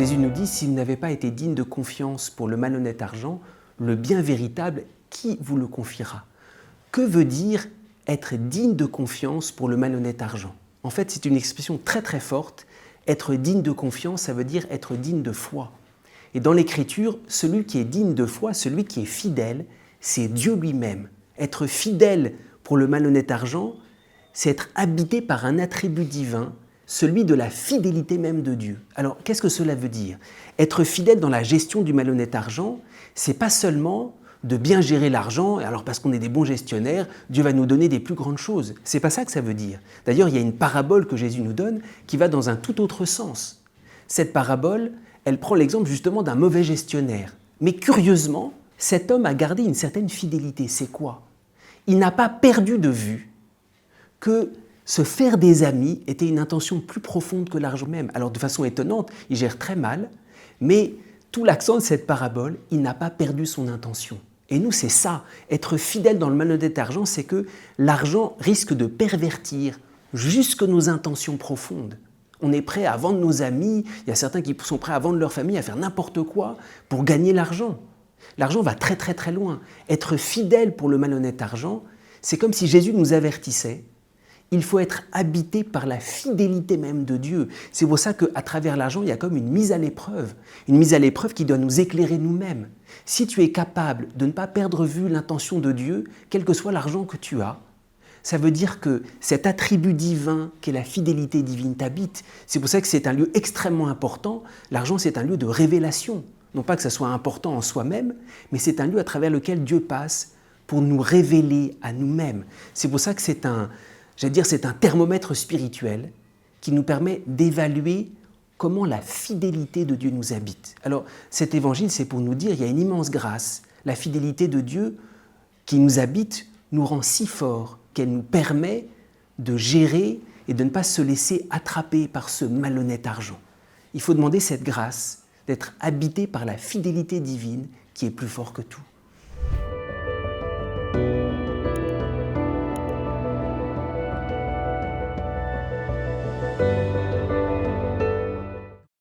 Jésus nous dit, si vous n'avez pas été digne de confiance pour le malhonnête argent, le bien véritable, qui vous le confiera? Que veut dire être digne de confiance pour le malhonnête argent? En fait, c'est une expression très très forte. Être digne de confiance, ça veut dire être digne de foi. Et dans l'Écriture, celui qui est digne de foi, celui qui est fidèle, c'est Dieu lui-même. Être fidèle pour le malhonnête argent, c'est être habité par un attribut divin, celui de la fidélité même de Dieu. Alors, qu'est-ce que cela veut dire? Être fidèle dans la gestion du malhonnête argent, c'est pas seulement de bien gérer l'argent, alors parce qu'on est des bons gestionnaires, Dieu va nous donner des plus grandes choses. C'est pas ça que ça veut dire. D'ailleurs, il y a une parabole que Jésus nous donne qui va dans un tout autre sens. Cette parabole, elle prend l'exemple justement d'un mauvais gestionnaire. Mais curieusement, cet homme a gardé une certaine fidélité. C'est quoi? Il n'a pas perdu de vue que se faire des amis était une intention plus profonde que l'argent même. Alors de façon étonnante, il gère très mal, mais tout l'accent de cette parabole, il n'a pas perdu son intention. Et nous, c'est ça, être fidèle dans le malhonnête argent, c'est que l'argent risque de pervertir jusque nos intentions profondes. On est prêt à vendre nos amis, il y a certains qui sont prêts à vendre leur famille, à faire n'importe quoi pour gagner l'argent. L'argent va très très très loin. Être fidèle pour le malhonnête argent, c'est comme si Jésus nous avertissait. Il faut être habité par la fidélité même de Dieu. C'est pour ça qu'à travers l'argent, il y a comme une mise à l'épreuve qui doit nous éclairer nous-mêmes. Si tu es capable de ne pas perdre vue l'intention de Dieu, quel que soit l'argent que tu as, ça veut dire que cet attribut divin qu'est la fidélité divine t'habite. C'est pour ça que c'est un lieu extrêmement important. L'argent, c'est un lieu de révélation. Non pas que ça soit important en soi-même, mais c'est un lieu à travers lequel Dieu passe pour nous révéler à nous-mêmes. C'est pour ça que c'est un thermomètre spirituel qui nous permet d'évaluer comment la fidélité de Dieu nous habite. Alors, cet évangile, c'est pour nous dire qu'il y a une immense grâce. La fidélité de Dieu qui nous habite nous rend si forts qu'elle nous permet de gérer et de ne pas se laisser attraper par ce malhonnête argent. Il faut demander cette grâce d'être habité par la fidélité divine qui est plus fort que tout.